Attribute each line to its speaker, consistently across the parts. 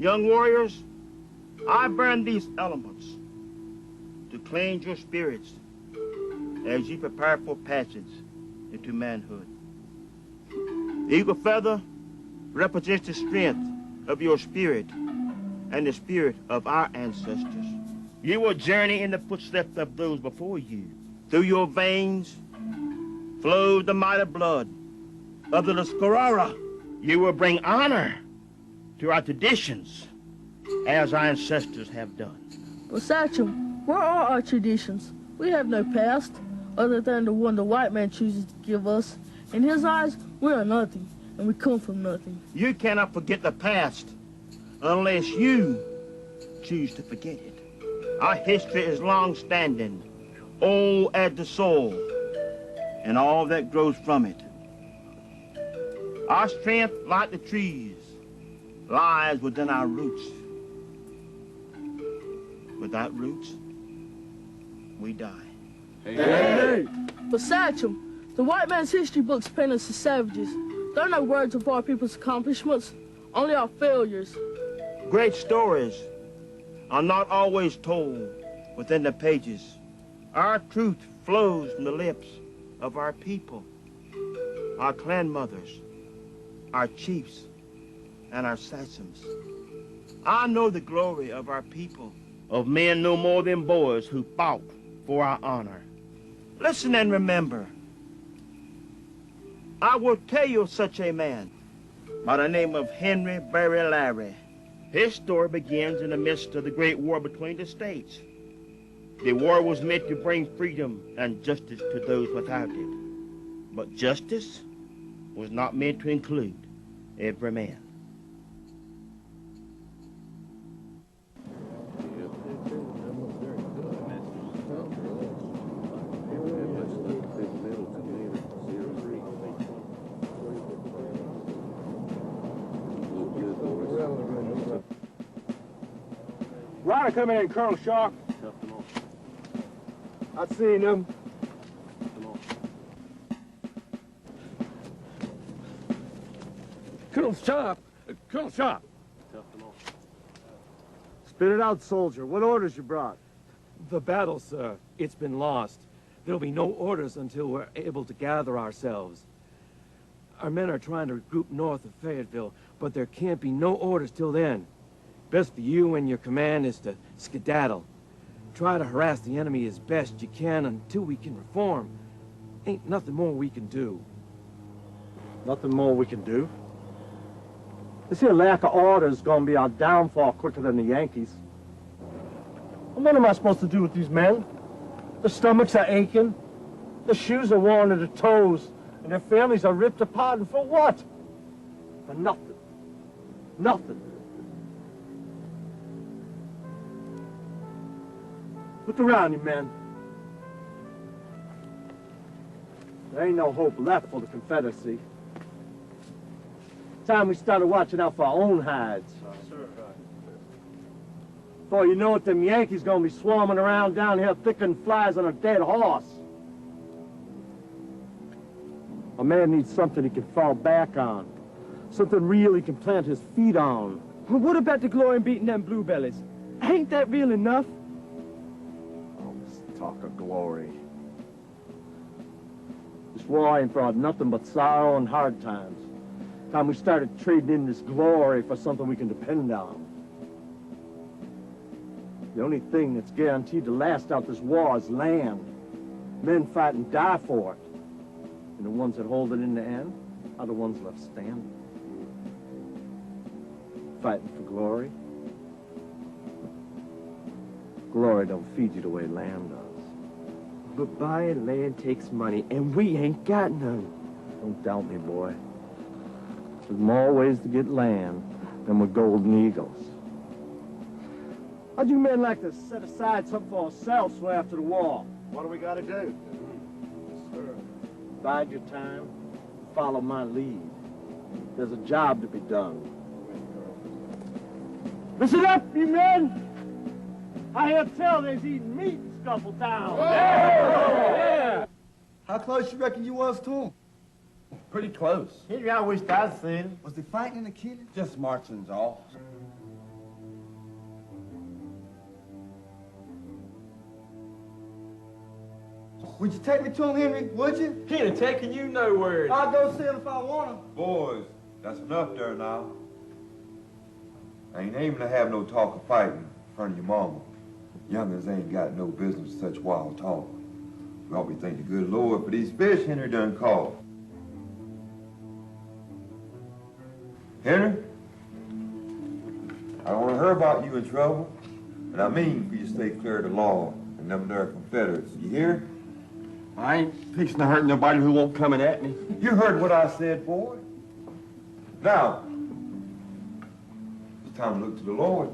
Speaker 1: Young warriors, I burn these elements to cleanse your spirits as you prepare for passage into manhood. The eagle feather represents the strength of your spirit and the spirit of our ancestors. You will journey in the footsteps of those before you. Through your veins flows the mighty blood of the Lascarara. You will bring honor to our traditions as our ancestors have done.
Speaker 2: But Sachem, where are our traditions? We have no past other than the one the white man chooses to give us. In his eyes, we are nothing, and we come from nothing.
Speaker 1: You cannot forget the past unless you choose to forget it. Our history is long-standing, old as the soil, and all that grows from it. Our strength, like the trees, lies within our roots. Without roots, we die.
Speaker 2: Hey! But Sachem, the white man's history books paint us as savages. There are no words of our people's accomplishments, only our failures.
Speaker 1: Great stories are not always told within the pages. Our truth flows from the lips of our people, our clan mothers, our chiefs, and our sachems. I know the glory of our people, of men no more than boys who fought for our honor. Listen and remember. I will tell you of such a man by the name of Henry Berry Lowry. His story begins in the midst of the great war between the states. The war was meant to bring freedom and justice to those without it. But justice was not meant to include every man.
Speaker 3: Ryder come in, Colonel Sharp. I've seen him. Colonel Sharp! Colonel Sharp! Spit it out, soldier. What orders you brought?
Speaker 4: The battle, sir. It's been lost. There'll be no orders until we're able to gather ourselves. Our men are trying to regroup north of Fayetteville, but there can't be no orders till then. Best for you and your command is to skedaddle. Try to harass the enemy as best you can until we can reform. Ain't nothing more we can do.
Speaker 3: Nothing more we can do? This here lack of orders is gonna be our downfall quicker than the Yankees. What am I supposed to do with these men? Their stomachs are aching, their shoes are worn to the toes, and their families are ripped apart, and for what? For nothing. Nothing. Look around you, men. There ain't no hope left for the Confederacy. Time we started watching out for our own hides. Before you know it, them Yankees gonna be swarming around down here thicker than flies on a dead horse. A man needs something he can fall back on. Something real he can plant his feet on.
Speaker 5: Well, what about the glory in beating them bluebellies? Ain't that real enough?
Speaker 3: Talk of glory. This war ain't brought nothing but sorrow and hard times. Time we started trading in this glory for something we can depend on. The only thing that's guaranteed to last out this war is land. Men fight and die for it. And the ones that hold it in the end are the ones left standing. Fighting for glory. Glory don't feed you the way land does.
Speaker 5: But buying land takes money, and we ain't got none.
Speaker 3: Don't doubt me, boy. There's more ways to get land than with golden eagles. How'd you men like to set aside something for ourselves for after the war?
Speaker 1: What do we got to do?
Speaker 3: Sir, bide your time, follow my lead. There's a job to be done. Listen up, you men! I hear tell there's eating meat in Scuffle Town.
Speaker 5: Yeah.
Speaker 6: How close you reckon you was to him?
Speaker 1: Pretty close.
Speaker 6: Henry, I wished I'd seen him. Was they fighting and killing?
Speaker 7: Just marching's all.
Speaker 6: Would you take me to him, Henry? Would you?
Speaker 5: He ain't taking you nowhere.
Speaker 6: I'll go see him if I want him.
Speaker 7: Boys, that's enough there now. I ain't aiming to have no talk of fighting in front of your mama. Youngins ain't got no business with such wild talk. We ought to be thanking the good Lord for these fish Henry done caught. Henry, I don't want to hear about you in trouble, and I mean for you to stay clear of the law and them there Confederates. You hear?
Speaker 3: I ain't fixing to hurt nobody who won't coming at me.
Speaker 7: You heard what I said, boy. Now, it's time to look to the Lord.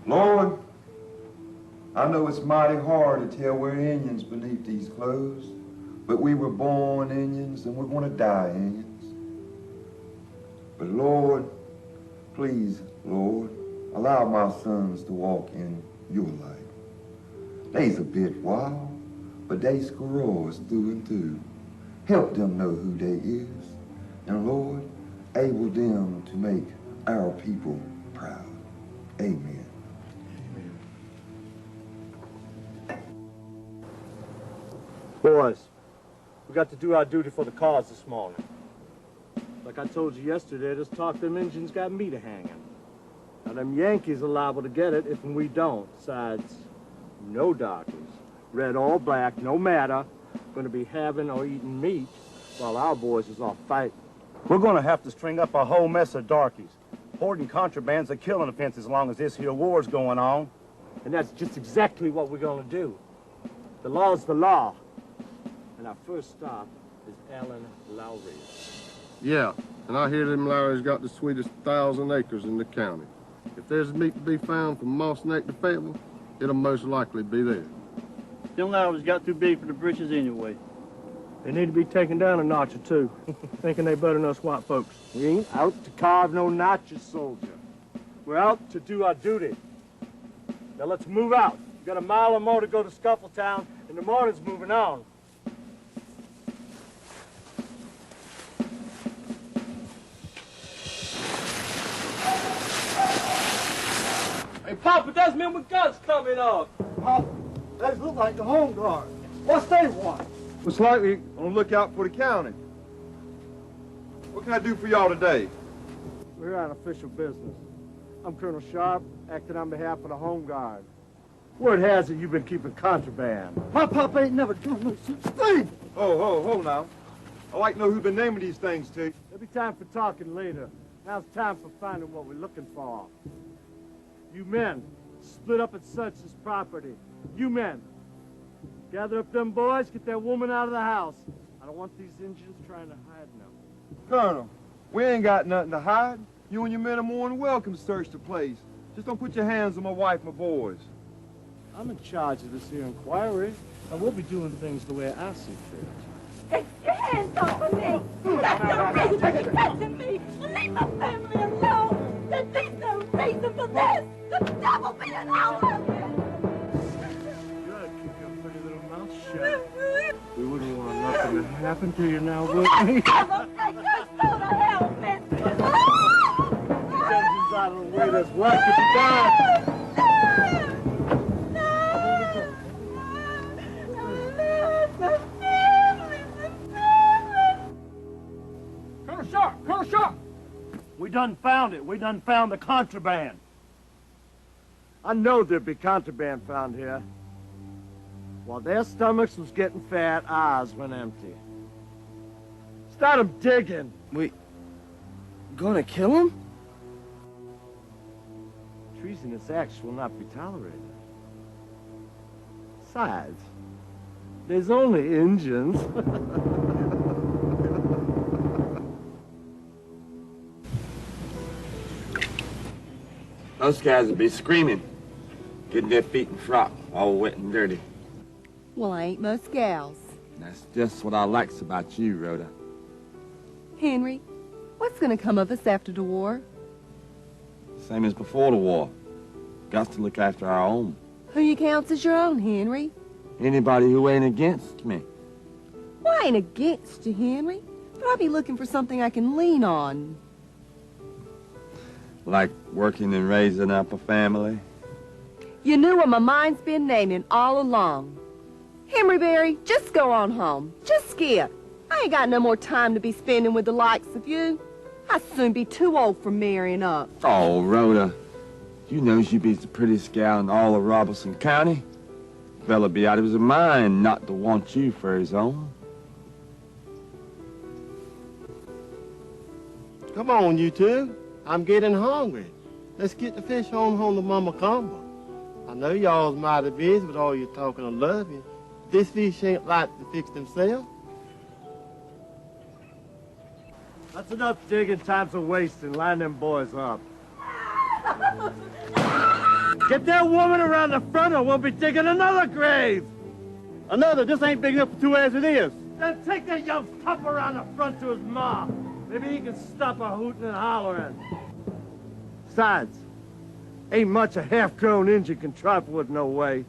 Speaker 7: Lord, I know it's mighty hard to tell we're Indians beneath these clothes, but we were born Indians and we're going to die Indians. But Lord, please, Lord, allow my sons to walk in your light. They's a bit wild, but they squirrels through and through. Help them know who they is, and Lord, able them to make our people proud. Amen.
Speaker 3: Boys, we got to do our duty for the cause this morning. Like I told you yesterday, this talk them Injuns got me to hanging. Now them Yankees are liable to get it if we don't. Besides, no darkies, red or black, no matter, gonna be having or eating meat while our boys is off fighting.
Speaker 1: We're gonna have to string up a whole mess of darkies. Hoarding contraband's a killing offense as long as this here war's going on.
Speaker 3: And that's just exactly what we're gonna do. The law's the law. And our first stop is Alan Lowry.
Speaker 8: Yeah, and I hear them Lowry's got the sweetest 1,000 acres in the county. If there's meat to be found from Moss Neck to Fayetteville, it'll most likely be there.
Speaker 9: Them Lowry's got too big for the britches anyway.
Speaker 3: They need to be taken down a notch or two, thinking they better than us white folks. We ain't out to carve no notches, soldier. We're out to do our duty. Now let's move out. We've got a mile or more to go to Scuffletown, and the morning's moving on.
Speaker 5: Hey, Papa, that's men with guns coming up.
Speaker 6: Papa, those look like the home guard. What's they want?
Speaker 7: Most likely on the lookout for the county. What can I do for y'all today?
Speaker 3: We're on official business. I'm Colonel Sharp, acting on behalf of the Home Guard. Word has it you've been keeping contraband.
Speaker 6: My papa ain't never done no such thing.
Speaker 7: Hold now. I'd like to know who's been naming these things to you.
Speaker 3: There'll be time for talking later. Now's time for finding what we're looking for. You men, split up and search this property. You men, gather up them boys, get that woman out of the house. I don't want these Indians trying to hide now.
Speaker 7: Colonel, we ain't got nothing to hide. You and your men are more than welcome to search the place. Just don't put your hands on my wife and my boys.
Speaker 3: I'm in charge of this here inquiry, and we'll be doing things the way I see fit.
Speaker 10: Take your hands off of me! That's no reason for touching me! Leave my family alone! There's no reason for this! The devil be an hour!
Speaker 3: You ought to keep your pretty little mouth shut. We wouldn't want nothing to happen to you now, would we?
Speaker 10: Devil take your soul to hell, miss!
Speaker 3: These engines out of the way, there's work to be done!
Speaker 1: Colonel Sharp! We done found it. We done found the contraband.
Speaker 3: I know there'd be contraband found here. While their stomachs was getting fat, ours went empty. Start 'em digging.
Speaker 5: We gonna kill him?
Speaker 3: Treasonous acts will not be tolerated. Besides, there's only Injuns.
Speaker 5: Those guys would be screaming, getting their feet in frock, all wet and dirty.
Speaker 11: Well, I ain't most gals.
Speaker 5: That's just what I likes about you, Rhoda.
Speaker 11: Henry, what's gonna come of us after the war?
Speaker 5: Same as before the war. Got to look after our own.
Speaker 11: Who you counts as your own, Henry?
Speaker 5: Anybody who ain't against me.
Speaker 11: Well, I ain't against you, Henry, but I'll be looking for something I can lean on.
Speaker 5: Like working and raising up a family.
Speaker 11: You knew what my mind's been naming all along. Henry Berry, just go on home. Just skip. I ain't got no more time to be spending with the likes of you. I'll soon be too old for marrying up.
Speaker 5: Oh, Rhoda, you know she be the prettiest gal in all of Robertson County. Fella be out of his mind not to want you for his own.
Speaker 3: Come on, you two. I'm getting hungry. Let's get the fish home to Mama Combo. I know y'all's mighty busy with all your talking of loving. This fish ain't like to fix themselves. That's enough digging. Time's a wasting. Line them boys up. Get that woman around the front or we'll be digging another grave.
Speaker 9: Another? This ain't big enough for two as it is.
Speaker 3: Then take that young pup around the front to his mom. Maybe he can stop her hooting and hollering. Besides, ain't much a half-grown Injun can trifle with no way.